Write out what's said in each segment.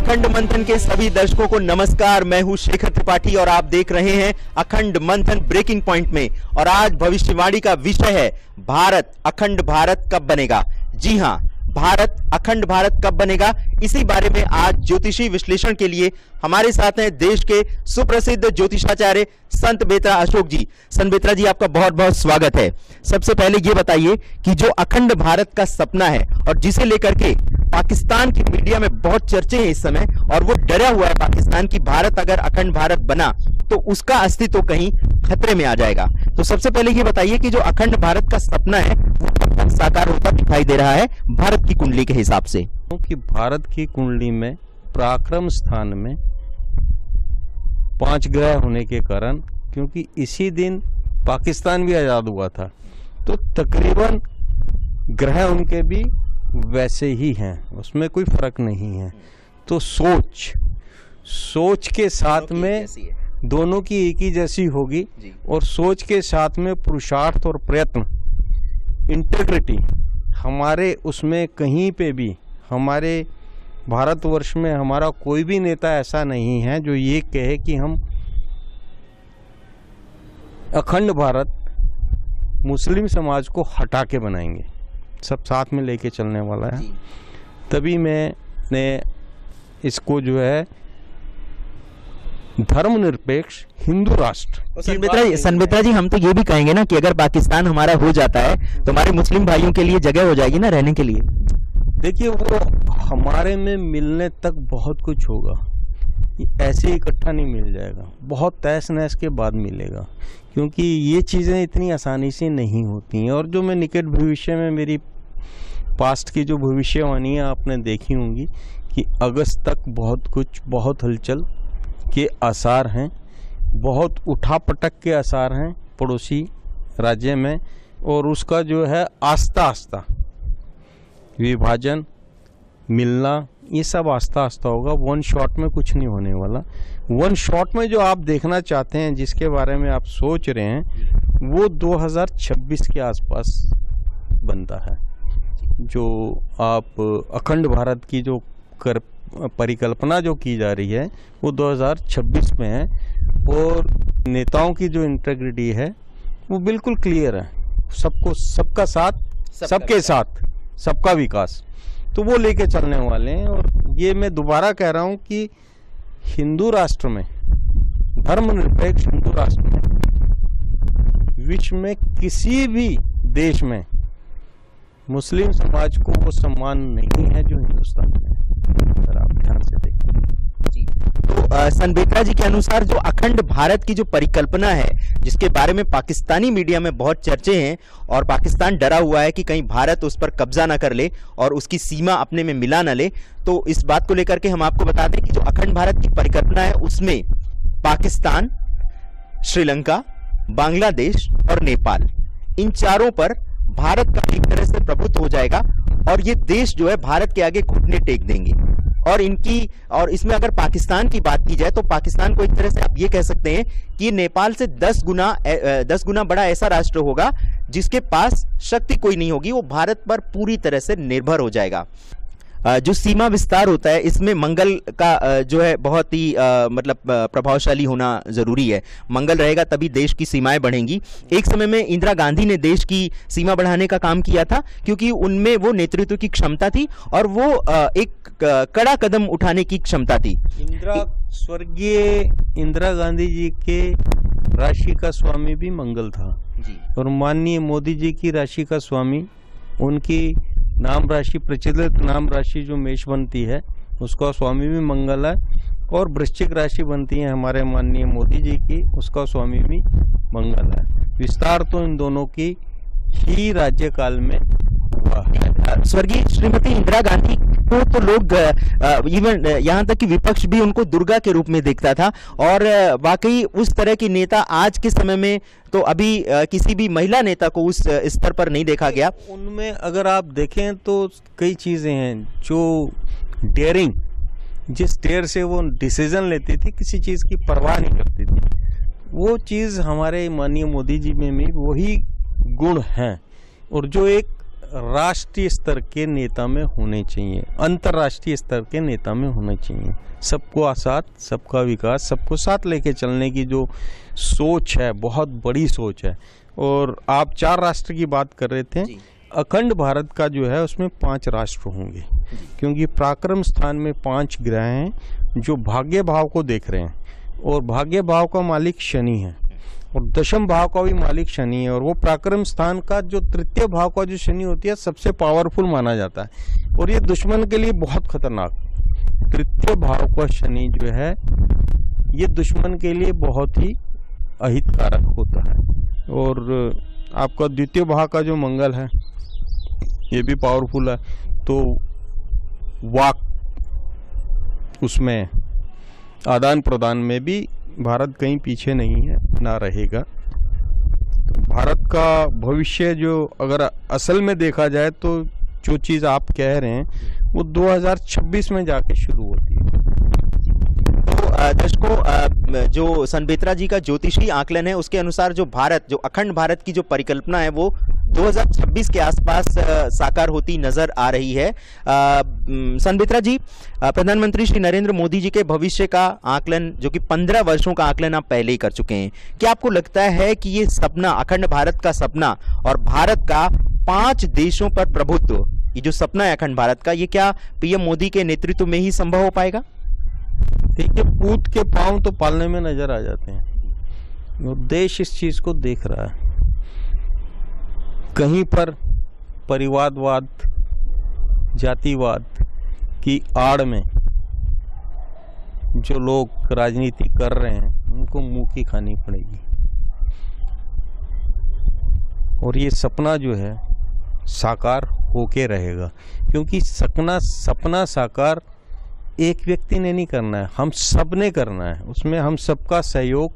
अखंड मंथन के सभी दर्शकों को नमस्कार। मैं हूं शेखर त्रिपाठी और आप देख रहे हैं अखंड मंथन ब्रेकिंग पॉइंट में। और आज भविष्यवाणी का विषय है भारत अखंड भारत कब बनेगा। जी हां, भारत अखंड भारत कब बनेगा, इसी बारे में आज ज्योतिषी विश्लेषण के लिए हमारे साथ हैं देश के सुप्रसिद्ध ज्योतिषाचार्य संत बेतरा अशोक जी। संत बेतरा जी, आपका बहुत बहुत स्वागत है। सबसे पहले ये बताइए कि जो अखंड भारत का सपना है और जिसे लेकर के पाकिस्तान की मीडिया में बहुत चर्चे हैं इस समय, और वो डरा हुआ है पाकिस्तान की भारत अगर अखंड भारत बना तो उसका अस्तित्व कहीं खतरे में आ जाएगा। तो सबसे पहले ये बताइए कि जो अखंड भारत का सपना है वो कब तक साकार होता दिखाई दे रहा है भारत की कुंडली के हिसाब से। क्योंकि भारत की कुंडली में पराक्रम स्थान में 5 ग्रह होने के कारण, क्योंकि इसी दिन पाकिस्तान भी आजाद हुआ था, तो तकरीबन ग्रह उनके भी वैसे ही हैं, उसमें कोई फर्क नहीं है। तो सोच के साथ में दोनों की एक ही जैसी होगी, और सोच के साथ में पुरुषार्थ और प्रयत्न, इंटेग्रिटी हमारे उसमें कहीं पे भी, हमारे भारतवर्ष में हमारा कोई भी नेता ऐसा नहीं है जो ये कहे कि हम अखंड भारत मुस्लिम समाज को हटा के बनाएंगे। सब साथ में लेके चलने वाला है। तभी मैंने इसको जो है धर्मनिरपेक्ष हिंदू राष्ट्र। संत बेतरा जी, हम तो ये भी कहेंगे ना कि अगर पाकिस्तान हमारा हो जाता है तो हमारे मुस्लिम भाइयों के लिए जगह हो जाएगी ना रहने के लिए। देखिए, वो हमारे में मिलने तक बहुत कुछ होगा, ऐसे इकट्ठा नहीं मिल जाएगा, बहुत तहस नहस के बाद मिलेगा, क्योंकि ये चीज़ें इतनी आसानी से नहीं होती हैं। और जो मैं निकट भविष्य में, मेरी पास्ट की जो भविष्यवाणियाँ आपने देखी होंगी कि अगस्त तक बहुत हलचल के आसार हैं, बहुत उठापटक के आसार हैं पड़ोसी राज्य में, और उसका जो है आस्ता आस्ता विभाजन मिलना, ये सब आस्ता आस्ता होगा। वन शॉट में कुछ नहीं होने वाला। वन शॉट में जो आप देखना चाहते हैं, जिसके बारे में आप सोच रहे हैं, वो 2026 के आसपास बनता है। जो आप अखंड भारत की जो परिकल्पना जो की जा रही है वो 2026 में है, और नेताओं की जो इंटेग्रिटी है वो बिल्कुल क्लियर है। सबका साथ, सबके साथ सबका विकास, तो वो लेके चलने वाले हैं। और ये मैं दोबारा कह रहा हूँ कि हिंदू राष्ट्र में, धर्मनिरपेक्ष हिंदू राष्ट्र में, विश्व में किसी भी देश में मुस्लिम समाज को वो सम्मान नहीं है जो हिंदुस्तान में है, अगर आप ध्यान से देखें। तो संत बेतरा जी के अनुसार जो अखंड भारत की जो परिकल्पना है, जिसके बारे में पाकिस्तानी मीडिया में बहुत चर्चे हैं और पाकिस्तान डरा हुआ है कि कहीं भारत उस पर कब्जा ना कर ले और उसकी सीमा अपने में मिला ना ले, तो इस बात को लेकर के हम आपको बता दें कि जो अखंड भारत की परिकल्पना है उसमें पाकिस्तान, श्रीलंका, बांग्लादेश और नेपाल, इन चारों पर भारत का एक तरह से प्रभुत्व हो जाएगा, और ये देश जो है भारत के आगे घुटने टेक देंगे। और इसमें अगर पाकिस्तान की बात की जाए तो पाकिस्तान को एक तरह से आप ये कह सकते हैं कि नेपाल से 10 गुना बड़ा ऐसा राष्ट्र होगा जिसके पास शक्ति कोई नहीं होगी, वो भारत पर पूरी तरह से निर्भर हो जाएगा। जो सीमा विस्तार होता है, इसमें मंगल का जो है बहुत ही प्रभावशाली होना जरूरी है। मंगल रहेगा तभी देश की सीमाएं बढ़ेंगी। एक समय में इंदिरा गांधी ने देश की सीमा बढ़ाने का काम किया था, क्योंकि उनमें वो नेतृत्व की क्षमता थी और वो एक कड़ा कदम उठाने की क्षमता थी। स्वर्गीय इंदिरा गांधी जी के राशि का स्वामी भी मंगल था जी। और माननीय मोदी जी की राशि का स्वामी, उनकी नाम राशि, प्रचलित नाम राशि जो मेष बनती है, उसका स्वामी भी मंगल है। और वृश्चिक राशि बनती है हमारे माननीय मोदी जी की, उसका स्वामी भी मंगल है। विस्तार तो इन दोनों की ही राज्यकाल में हुआ है। स्वर्गीय श्रीमती इंदिरा गांधी को तो लोग इवन यहाँ तक कि विपक्ष भी उनको दुर्गा के रूप में देखता था, और वाकई उस तरह की नेता आज के समय में तो अभी किसी भी महिला नेता को उस स्तर पर नहीं देखा गया। उनमें अगर आप देखें तो कई चीज़ें हैं जो डेयरिंग, जिस डेयर से वो डिसीजन लेती थी, किसी चीज़ की परवाह नहीं करती थी, वो चीज़ हमारे माननीय मोदी जी में भी वही गुण हैं। और जो एक राष्ट्रीय स्तर के नेता में होने चाहिए, अंतर्राष्ट्रीय स्तर के नेता में होने चाहिए। सबको साथ, सबका विकास, सबको साथ लेके चलने की जो सोच है, बहुत बड़ी सोच है। और आप 4 राष्ट्र की बात कर रहे थे, अखंड भारत का जो है उसमें 5 राष्ट्र होंगे, क्योंकि पराक्रम स्थान में 5 ग्रह हैं जो भाग्य भाव को देख रहे हैं, और भाग्य भाव का मालिक शनि है और दशम भाव का भी मालिक शनि है। और वो पराक्रम स्थान का जो तृतीय भाव का जो शनि होती है सबसे पावरफुल माना जाता है, और ये दुश्मन के लिए बहुत खतरनाक। तृतीय भाव का शनि जो है ये दुश्मन के लिए बहुत ही अहितकारक होता है। और आपका द्वितीय भाव का जो मंगल है ये भी पावरफुल है, तो वाक उसमें आदान प्रदान में भी भारत कहीं पीछे नहीं है, ना रहेगा। तो भारत का भविष्य जो अगर असल में देखा जाए तो जो चीज़ आप कह रहे हैं वो 2026 में जाके शुरू होती है। तो दर्शकों, जो सनबेत्रा जी का ज्योतिषी आकलन है उसके अनुसार जो भारत, जो अखंड भारत की जो परिकल्पना है वो 2026 के आसपास साकार होती नजर आ रही है। सनबेत्रा जी, प्रधानमंत्री श्री नरेंद्र मोदी जी के भविष्य का आकलन, जो कि 15 वर्षों का आकलन आप पहले ही कर चुके हैं, क्या आपको लगता है कि ये सपना, अखंड भारत का सपना और भारत का 5 देशों पर प्रभुत्व, ये जो सपना है अखंड भारत का, ये क्या पीएम मोदी के नेतृत्व में ही संभव हो पाएगा? देखिए, पूत के पांव तो पालने में नजर आ जाते हैं, और देश इस चीज को देख रहा है। कहीं पर परिवारवाद, जातिवाद की आड़ में जो लोग राजनीति कर रहे हैं उनको मुंह की खानी पड़ेगी। और ये सपना जो है साकार होके रहेगा, क्योंकि सपना साकार एक व्यक्ति ने नहीं करना है, हम सब ने करना है। उसमें हम सबका सहयोग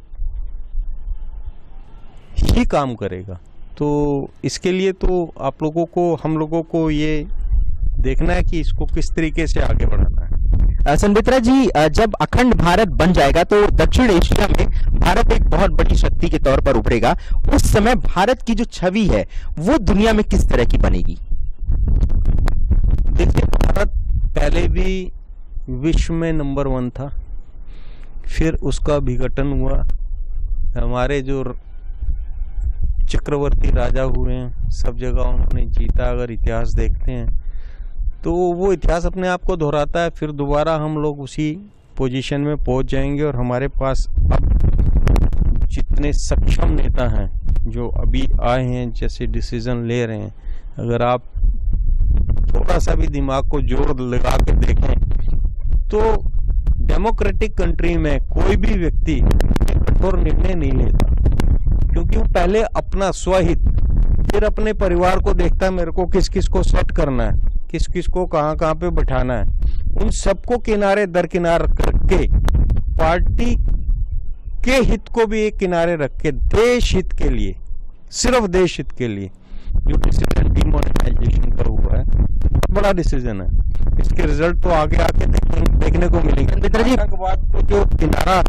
ही काम करेगा। तो इसके लिए तो आप लोगों को, हम लोगों को ये देखना है कि इसको किस तरीके से आगे बढ़ाना है। सनबेत्रा जी, जब अखंड भारत बन जाएगा तो दक्षिण एशिया में भारत एक बहुत बड़ी शक्ति के तौर पर उभरेगा। उस समय भारत की जो छवि है वो दुनिया में किस तरह की बनेगी? देखिए, भारत पहले भी विश्व में नंबर 1 था, फिर उसका विघटन हुआ। हमारे जो चक्रवर्ती राजा हुए हैं सब जगह उन्होंने जीता। अगर इतिहास देखते हैं तो वो इतिहास अपने आप को दोहराता है, फिर दोबारा हम लोग उसी पोजीशन में पहुंच जाएंगे। और हमारे पास अब जितने सक्षम नेता हैं जो अभी आए हैं, जैसे डिसीजन ले रहे हैं, अगर आप थोड़ा सा भी दिमाग को जोर लगा के देखें तो डेमोक्रेटिक कंट्री में कोई भी व्यक्ति कठोर निर्णय नहीं लेता, क्योंकि वो पहले अपना स्वहित, फिर अपने परिवार को देखता है, मेरे को किस किस को सेट करना है, किस किस को कहाँ कहाँ पे बैठाना है। उन सबको किनारे दरकिनार करके, पार्टी के हित को भी एक किनारे रख के, देश हित के लिए, सिर्फ देश हित के लिए जो डिसीजन डिमोनेटाइजेशन का हुआ है, बहुत बड़ा डिसीजन है। इसके रिजल्ट तो आगे आके देखने को मिलेंगे। आतंकवाद को जो किनारा,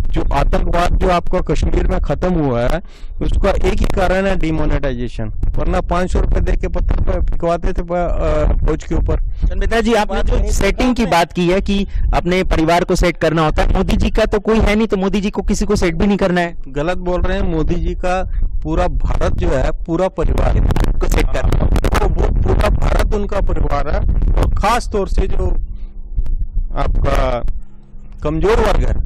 जो आतंकवाद जो आपका कश्मीर में खत्म हुआ है, उसका एक ही कारण है डिमोनेटाइजेशन, वरना 500 रुपए दे के पत्थर पर फिकवाते थे फौज के ऊपर। सनबेत्रा जी, आपने जो सेटिंग की बात की है कि अपने परिवार को सेट करना होता है, मोदी जी का तो कोई है नहीं, तो मोदी जी को किसी को सेट भी नहीं करना है। गलत बोल रहे हैं, मोदी जी का पूरा भारत जो है, पूरा परिवार को सेट करना, वो पूरा भारत उनका परिवार है। और खास तौर से जो आपका कमजोर वर्ग है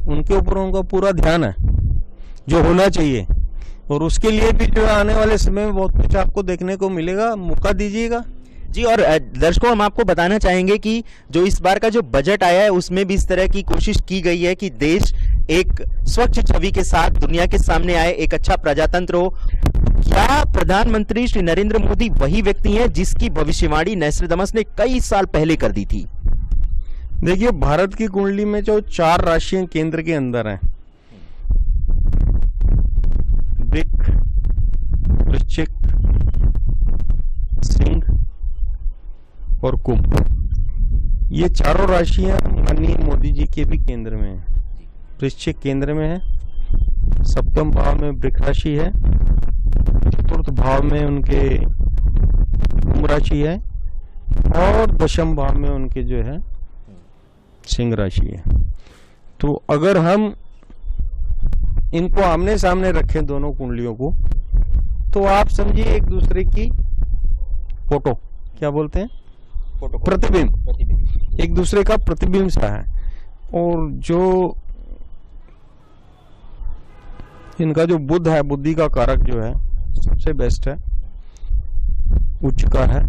उनके ऊपर उनका पूरा ध्यान है, जो होना चाहिए। और उसके लिए भी जो आने वाले समय में बहुत कुछ आपको देखने को मिलेगा, मौका दीजिएगा जी। और दर्शकों, हम आपको बताना चाहेंगे कि जो इस बार का जो बजट आया है उसमें भी इस तरह की कोशिश की गई है कि देश एक स्वच्छ छवि के साथ दुनिया के सामने आए, एक अच्छा प्रजातंत्र हो। क्या प्रधानमंत्री श्री नरेंद्र मोदी वही व्यक्ति हैं जिसकी भविष्यवाणी नोस्ट्राडामस ने कई साल पहले कर दी थी? देखिए, भारत की कुंडली में जो 4 राशियां केंद्र के अंदर हैं, वृक, वृश्चिक, सिंह और कुंभ, ये चारों राशियां माननीय मोदी जी के भी केंद्र में हैं। वृश्चिक केंद्र में है, सप्तम भाव में वृक राशि है, चतुर्थ भाव में उनके कुंभ राशि है और दशम भाव में उनके जो है सिंह राशि है। तो अगर हम इनको आमने सामने रखें दोनों कुंडलियों को, तो आप समझिए एक दूसरे की फोटो, क्या बोलते हैं, प्रतिबिंब, एक दूसरे का प्रतिबिंब सा है। और जो इनका जो बुध है, बुद्धि का कारक जो है सबसे बेस्ट है, उच्च का है,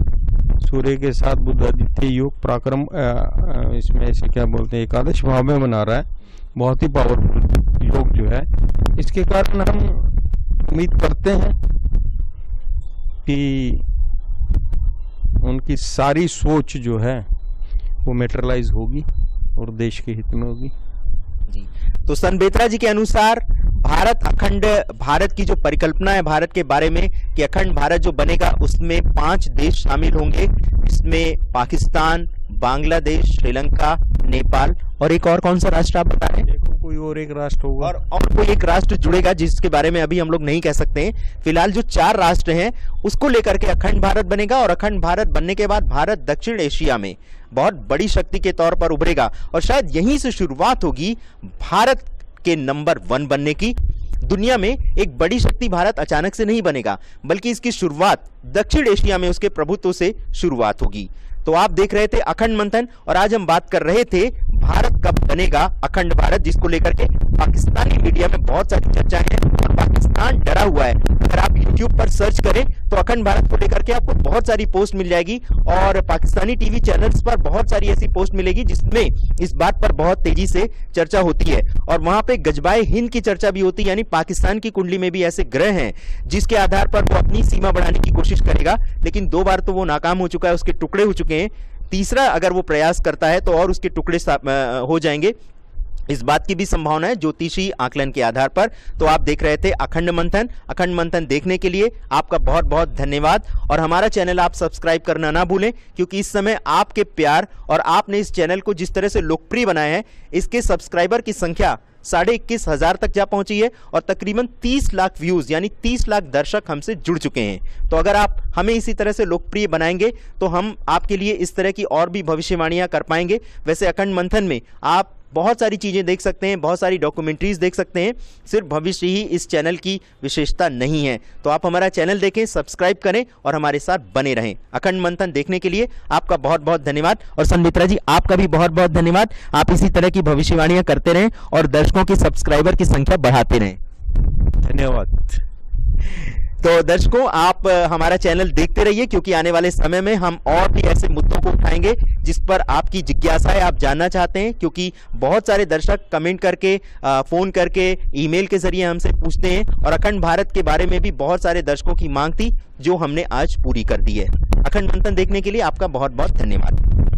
सूर्य के साथ बुध आदित्य योग पराक्रम, इसमें ऐसे क्या बोलते हैं, एकादश भाव में बना रहा है, बहुत ही पावरफुल योग जो है। इसके कारण हम उम्मीद करते हैं कि उनकी सारी सोच जो है वो मेटेरियलाइज होगी और देश के हित में होगी। जी, तो सन बेत्रा जी के अनुसार भारत अखंड भारत की जो परिकल्पना है भारत के बारे में कि अखंड भारत जो बनेगा उसमें 5 देश शामिल होंगे, इसमें पाकिस्तान, बांग्लादेश, श्रीलंका, नेपाल और एक और कौन सा राष्ट्र आप बता रहे हैं? कोई और एक राष्ट्र होगा और कोई एक राष्ट्र जुड़ेगा जिसके बारे में अभी हम लोग नहीं कह सकते हैं। फिलहाल जो 4 राष्ट्र हैं उसको लेकर के अखंड भारत बनेगा और अखंड भारत बनने के बाद भारत दक्षिण एशिया में बहुत बड़ी शक्ति के तौर पर उभरेगा और शायद यहीं से शुरुआत होगी भारत के नंबर 1 बनने की। दुनिया में एक बड़ी शक्ति भारत अचानक से नहीं बनेगा, बल्कि इसकी शुरुआत दक्षिण एशिया में उसके प्रभुत्व से शुरुआत होगी। तो आप देख रहे थे अखंड मंथन और आज हम बात कर रहे थे भारत कब बनेगा अखंड भारत, जिसको लेकर के पाकिस्तानी मीडिया में बहुत सारी चर्चा है और पाकिस्तान डरा हुआ है। अगर आप YouTube पर सर्च करें तो अखंड भारत को लेकर के आपको बहुत सारी पोस्ट मिल जाएगी और पाकिस्तानी टीवी चैनल्स पर बहुत सारी ऐसी पोस्ट मिलेगी जिसमें इस बात पर बहुत तेजी से चर्चा होती है और वहां पे गजबाए हिंद की चर्चा भी होती है, यानी पाकिस्तान की कुंडली में भी ऐसे ग्रह हैं जिसके आधार पर वो अपनी सीमा बढ़ाने की कोशिश करेगा, लेकिन 2 बार तो वो नाकाम हो चुका है, उसके टुकड़े हो चुके हैं। तीसरा अगर वो प्रयास करता है तो और उसके टुकड़े हो जाएंगे, इस बात की भी संभावना है ज्योतिषी आकलन के आधार पर। तो आप देख रहे थे अखंड मंथन। अखंड मंथन देखने के लिए आपका बहुत बहुत धन्यवाद और हमारा चैनल आप सब्सक्राइब करना ना भूलें, क्योंकि इस समय आपके प्यार और आपने इस चैनल को जिस तरह से लोकप्रिय बनाया है, इसके सब्सक्राइबर की संख्या 21,500 तक जा पहुंची है और तकरीबन 30 लाख व्यूज यानी 30 लाख दर्शक हमसे जुड़ चुके हैं। तो अगर आप हमें इसी तरह से लोकप्रिय बनाएंगे तो हम आपके लिए इस तरह की और भी भविष्यवाणियां कर पाएंगे। वैसे अखंड मंथन में आप बहुत सारी चीज़ें देख सकते हैं, बहुत सारी डॉक्यूमेंट्रीज देख सकते हैं, सिर्फ भविष्य ही इस चैनल की विशेषता नहीं है। तो आप हमारा चैनल देखें, सब्सक्राइब करें और हमारे साथ बने रहें। अखंड मंथन देखने के लिए आपका बहुत बहुत धन्यवाद और सन बेत्रा जी आपका भी बहुत बहुत धन्यवाद। आप इसी तरह की भविष्यवाणियां करते रहें और दर्शकों की सब्सक्राइबर की संख्या बढ़ाते रहें। धन्यवाद। तो दर्शकों आप हमारा चैनल देखते रहिए, क्योंकि आने वाले समय में हम और भी ऐसे मुद्दों को उठाएंगे जिस पर आपकी जिज्ञासा है, आप जानना चाहते हैं, क्योंकि बहुत सारे दर्शक कमेंट करके, फोन करके, ईमेल के जरिए हमसे पूछते हैं और अखंड भारत के बारे में भी बहुत सारे दर्शकों की मांग थी जो हमने आज पूरी कर दी है। अखंड मंथन देखने के लिए आपका बहुत बहुत धन्यवाद।